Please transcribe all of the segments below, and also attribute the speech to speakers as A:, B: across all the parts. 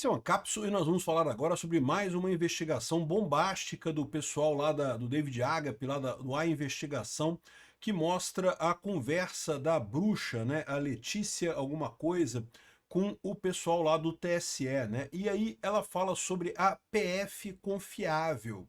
A: Esse é uma cápsula e nós vamos falar agora sobre mais uma investigação bombástica do pessoal lá do David Agape, do A Investigação, que mostra a conversa da bruxa, né, a Letícia alguma coisa, com o pessoal lá do TSE, né? E aí ela fala sobre a PF confiável.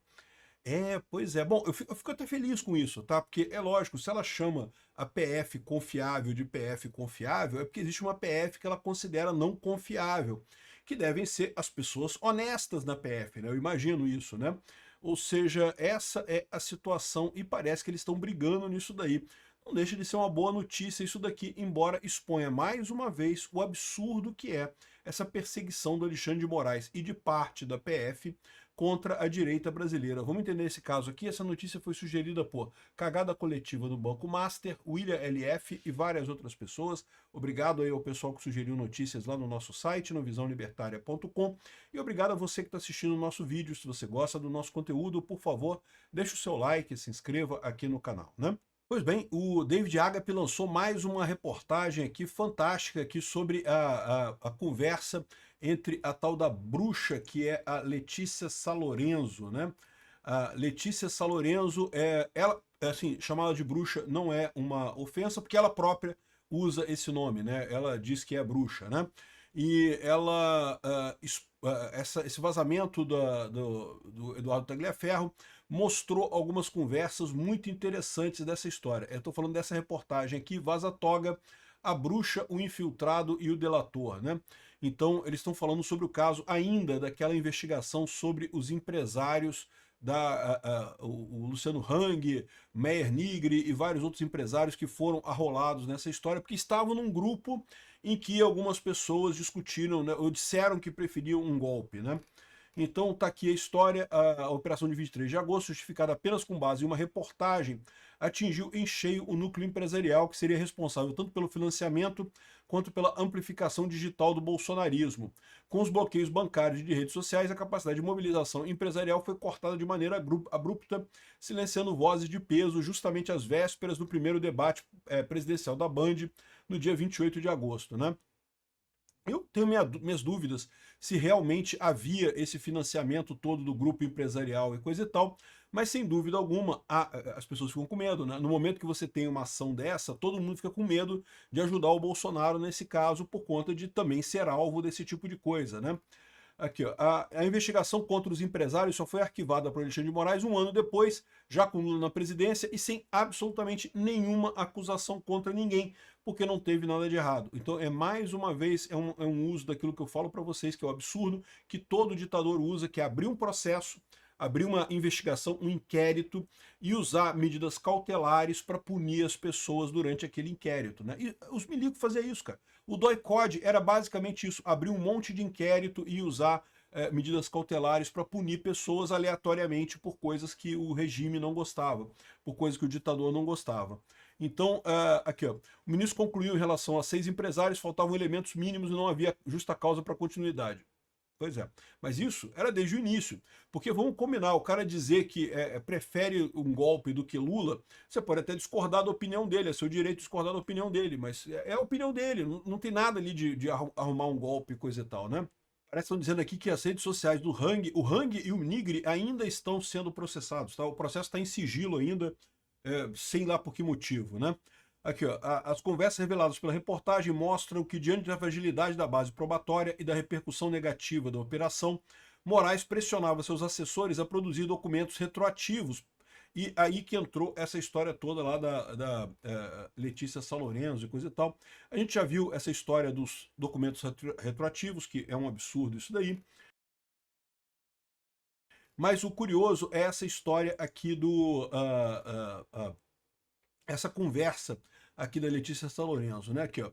A: Pois é. Bom, eu fico até feliz com isso, tá? Porque é lógico, se ela chama a PF confiável de PF confiável, é porque existe uma PF que ela considera não confiável, que devem ser as pessoas honestas na PF, né? Eu imagino isso, né? Ou seja, essa é a situação e parece que eles estão brigando nisso daí. Não deixa de ser uma boa notícia isso daqui, embora exponha mais uma vez o absurdo que é essa perseguição do Alexandre de Moraes e de parte da PF contra a direita brasileira. Vamos entender esse caso aqui. Essa notícia foi sugerida por Cagada Coletiva do Banco Master, William LF e várias outras pessoas. Obrigado aí ao pessoal que sugeriu notícias lá no nosso site, no visãolibertaria.com. E obrigado a você que está assistindo o nosso vídeo. Se você gosta do nosso conteúdo, por favor, deixe o seu like, se inscreva aqui no canal, né? Pois bem, o David Agape lançou mais uma reportagem aqui fantástica aqui sobre a conversa entre a tal da bruxa, que é a Letícia Salorenzo, né? A Letícia Salorenzo, ela, assim, chamá-la de bruxa não é uma ofensa, porque ela própria usa esse nome, né? Ela diz que é bruxa, né? E ela, esse vazamento do Eduardo Tagliaferro mostrou algumas conversas muito interessantes dessa história. Eu estou falando dessa reportagem aqui, Vaza Toga, a bruxa, o infiltrado e o delator, né? Então, eles estão falando sobre o caso ainda daquela investigação sobre os empresários o Luciano Hang, Meyer Nigri e vários outros empresários que foram arrolados nessa história, porque estavam num grupo em que algumas pessoas discutiram, né, ou disseram que preferiam um golpe, né? Então está aqui a história, a operação de 23 de agosto, justificada apenas com base em uma reportagem, atingiu em cheio o núcleo empresarial que seria responsável tanto pelo financiamento quanto pela amplificação digital do bolsonarismo. Com os bloqueios bancários e de redes sociais, a capacidade de mobilização empresarial foi cortada de maneira abrupta, silenciando vozes de peso justamente às vésperas do primeiro debate presidencial da Band, no dia 28 de agosto, né? Eu tenho minhas dúvidas se realmente havia esse financiamento todo do grupo empresarial e coisa e tal, mas sem dúvida alguma as pessoas ficam com medo, né? No momento que você tem uma ação dessa, todo mundo fica com medo de ajudar o Bolsonaro nesse caso, por conta de também ser alvo desse tipo de coisa, né? Aqui, ó, a investigação contra os empresários só foi arquivada por Alexandre de Moraes um ano depois, já com Lula na presidência e sem absolutamente nenhuma acusação contra ninguém, porque não teve nada de errado. Então, mais uma vez, é um uso daquilo que eu falo para vocês, que é o absurdo que todo ditador usa, que é abrir um processo, abrir uma investigação, um inquérito e usar medidas cautelares para punir as pessoas durante aquele inquérito, né? E os milicos faziam isso, cara. O DOI-CODE era basicamente isso, abrir um monte de inquérito e usar medidas cautelares para punir pessoas aleatoriamente por coisas que o regime não gostava, por coisas que o ditador não gostava. Então, aqui, ó, o ministro concluiu em relação a 6 empresários, faltavam elementos mínimos e não havia justa causa para continuidade. Pois é, mas isso era desde o início, porque vamos combinar, o cara dizer que prefere um golpe do que Lula, você pode até discordar da opinião dele, é seu direito discordar da opinião dele, mas é a opinião dele, não tem nada ali de arrumar um golpe, coisa e tal, né? Parece que estão dizendo aqui que as redes sociais do Hang, o Hang e o Nigri ainda estão sendo processados, tá? O processo está em sigilo ainda, sei lá por que motivo, né? Aqui, ó, as conversas reveladas pela reportagem mostram que, diante da fragilidade da base probatória e da repercussão negativa da operação, Moraes pressionava seus assessores a produzir documentos retroativos. E aí que entrou essa história toda lá da Letícia Salorenzo e coisa e tal. A gente já viu essa história dos documentos retroativos, que é um absurdo isso daí. Mas o curioso é essa história aqui essa conversa aqui da Letícia Salorenzo, né? Aqui, ó.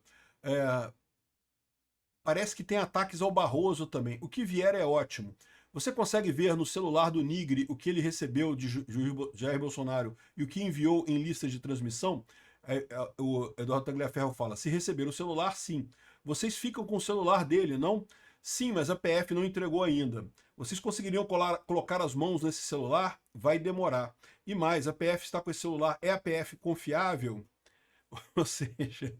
A: Parece que tem ataques ao Barroso também. O que vier é ótimo. Você consegue ver no celular do Nigri o que ele recebeu de Jair Bolsonaro e o que enviou em listas de transmissão? O Eduardo Tagliaferro fala, se receber o celular, sim. Vocês ficam com o celular dele, não? Sim, mas a PF não entregou ainda. Vocês conseguiriam colocar as mãos nesse celular? Vai demorar. E mais, a PF está com esse celular, é a PF confiável? Ou seja,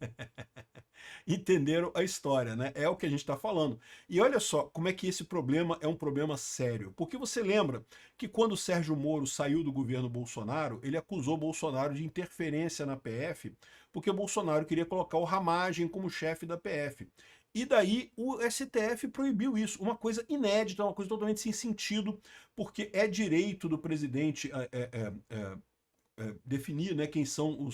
A: entenderam a história, né? É o que a gente está falando. E olha só como é que esse problema é um problema sério. Porque você lembra que quando o Sérgio Moro saiu do governo Bolsonaro, ele acusou Bolsonaro de interferência na PF, porque o Bolsonaro queria colocar o Ramagem como chefe da PF. E daí o STF proibiu isso, uma coisa inédita, uma coisa totalmente sem sentido, porque é direito do presidente definir, né, quem são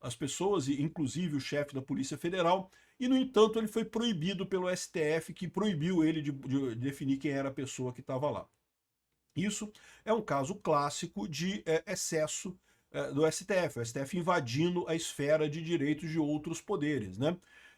A: as pessoas, e inclusive o chefe da Polícia Federal, e no entanto ele foi proibido pelo STF, que proibiu ele de definir quem era a pessoa que estava lá. Isso é um caso clássico de excesso do STF, o STF invadindo a esfera de direitos de outros poderes, né?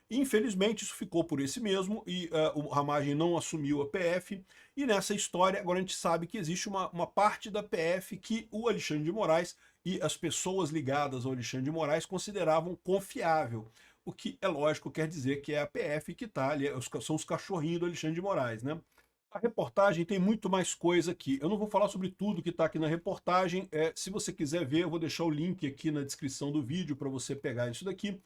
A: Infelizmente isso ficou por esse mesmo, e o Ramagem não assumiu a PF, e nessa história agora a gente sabe que existe uma parte da PF que o Alexandre de Moraes e as pessoas ligadas ao Alexandre de Moraes consideravam confiável, o que é lógico, quer dizer que é a PF que está ali, são os cachorrinhos do Alexandre de Moraes, né? A reportagem tem muito mais coisa aqui. Eu não vou falar sobre tudo que está aqui na reportagem. Se você quiser ver, eu vou deixar o link aqui na descrição do vídeo para você pegar isso daqui.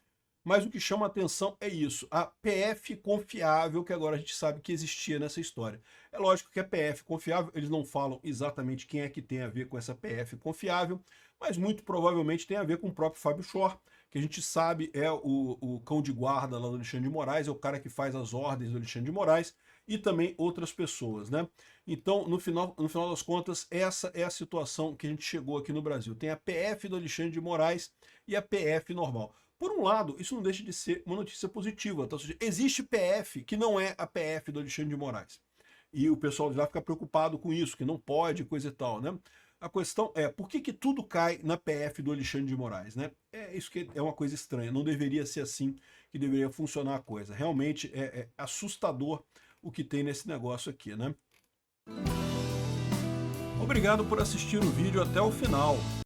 A: Mas o que chama a atenção é isso, a PF confiável, que agora a gente sabe que existia nessa história. É lógico que a PF confiável, eles não falam exatamente quem é que tem a ver com essa PF confiável, mas muito provavelmente tem a ver com o próprio Fábio Shor, que a gente sabe é o cão de guarda lá do Alexandre de Moraes, é o cara que faz as ordens do Alexandre de Moraes, e também outras pessoas, né? Então, no final das contas, essa é a situação que a gente chegou aqui no Brasil. Tem a PF do Alexandre de Moraes e a PF normal. Por um lado, isso não deixa de ser uma notícia positiva, tá? Ou seja, existe PF que não é a PF do Alexandre de Moraes. E o pessoal de lá fica preocupado com isso, que não pode, coisa e tal, né? A questão é, por que tudo cai na PF do Alexandre de Moraes, né? É isso que é uma coisa estranha, não deveria ser assim que deveria funcionar a coisa. Realmente é assustador o que tem nesse negócio aqui, né? Obrigado por assistir o vídeo até o final.